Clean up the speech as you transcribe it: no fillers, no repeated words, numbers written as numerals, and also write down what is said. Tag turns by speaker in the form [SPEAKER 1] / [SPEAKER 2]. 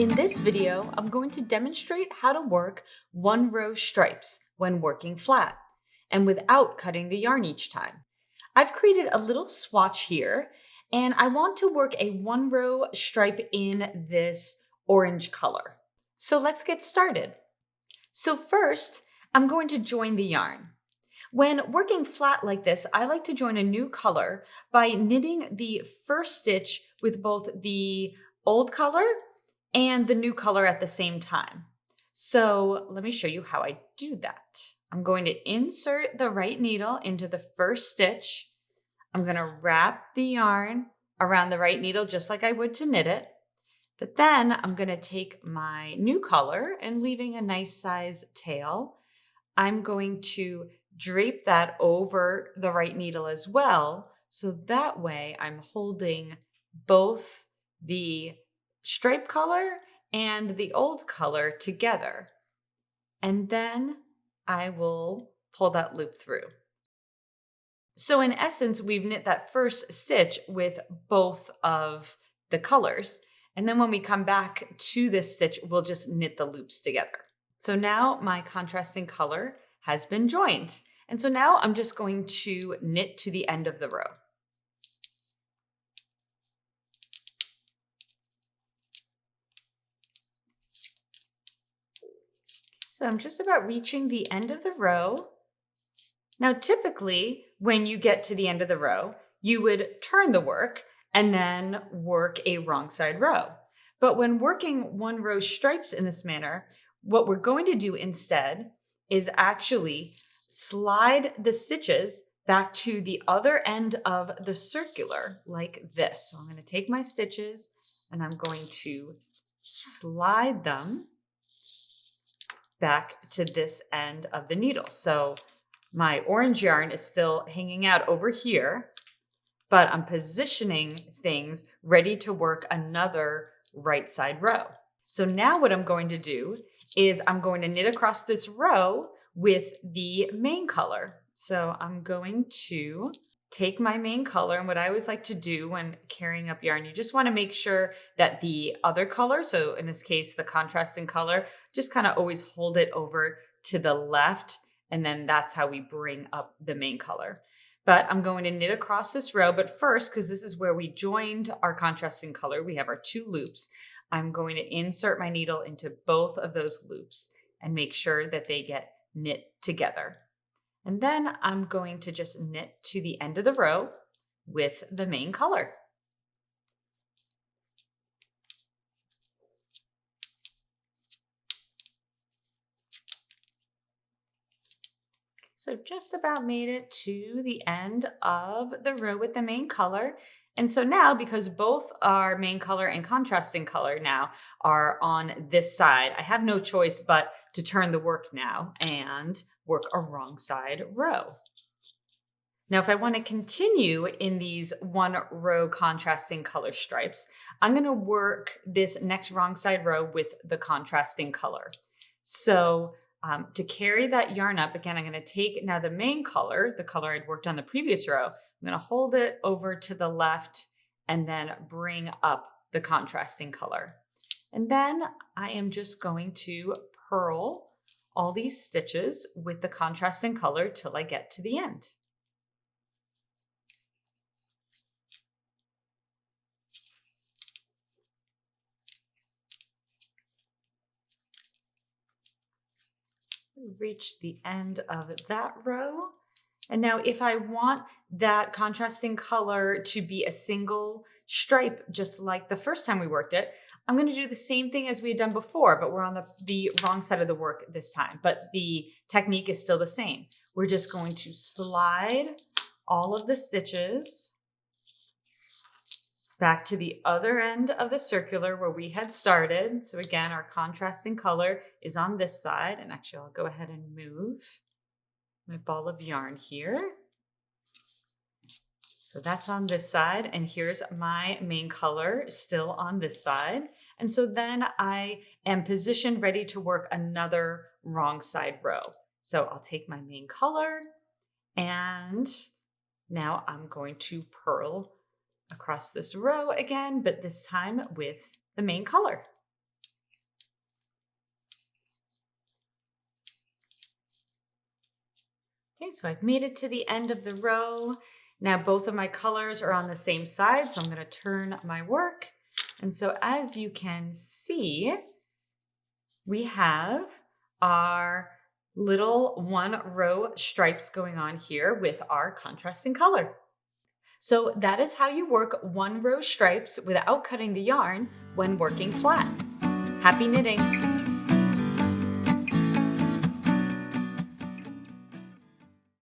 [SPEAKER 1] In this video, I'm going to demonstrate how to work one row stripes when working flat and without cutting the yarn each time. I've created a little swatch here and I want to work a one row stripe in this orange color. So let's get started. So first, I'm going to join the yarn. When working flat like this, I like to join a new color by knitting the first stitch with both the old color and the new color at the same time. So let me show you how I do that. I'm going to insert the right needle into the first stitch. I'm going to wrap the yarn around the right needle just like I would to knit it. But then I'm going to take my new color and leaving a nice size tail, I'm going to drape that over the right needle as well. So that way I'm holding both the stripe color and the old color together. And then I will pull that loop through. So in essence, we've knit that first stitch with both of the colors. And then when we come back to this stitch, we'll just knit the loops together. So now my contrasting color has been joined. And so now I'm just going to knit to the end of the row. So I'm just about reaching the end of the row. Now, typically, when you get to the end of the row, you would turn the work and then work a wrong side row. But when working one row stripes in this manner, what we're going to do instead is actually slide the stitches back to the other end of the circular like this. So I'm going to take my stitches and I'm going to slide them back to this end of the needle. So my orange yarn is still hanging out over here, but I'm positioning things ready to work another right side row. So now what I'm going to do is I'm going to knit across this row with the main color. So I'm going to take my main color, and what I always like to do when carrying up yarn, you just want to make sure that the other color, so in this case, the contrasting color, just kind of always hold it over to the left, and then that's how we bring up the main color. But I'm going to knit across this row, but first, because this is where we joined our contrasting color, we have our two loops, I'm going to insert my needle into both of those loops and make sure that they get knit together. And then I'm going to just knit to the end of the row with the main color. So just about made it to the end of the row with the main color. And so now, because both our main color and contrasting color now are on this side, I have no choice but to turn the work now and work a wrong side row. Now, if I want to continue in these one row contrasting color stripes, I'm going to work this next wrong side row with the contrasting color. So to carry that yarn up, again, I'm going to take now the main color, the color I'd worked on the previous row, I'm going to hold it over to the left and then bring up the contrasting color. And then I am just going to purl all these stitches with the contrasting color till I get to the end. Reach the end of that row. And now if I want that contrasting color to be a single stripe, just like the first time we worked it, I'm going to do the same thing as we had done before, but we're on the wrong side of the work this time. But the technique is still the same. We're just going to slide all of the stitches back to the other end of the circular where we had started. So again, our contrasting color is on this side. And actually, I'll go ahead and move my ball of yarn here. So that's on this side. And here's my main color still on this side. And so then I am positioned ready to work another wrong side row. So I'll take my main color and now I'm going to purl across this row again, but this time with the main color. Okay, so I've made it to the end of the row. Now both of my colors are on the same side, so I'm going to turn my work. And so as you can see, we have our little one row stripes going on here with our contrasting color. So that is how you work one row stripes without cutting the yarn when working flat. Happy knitting!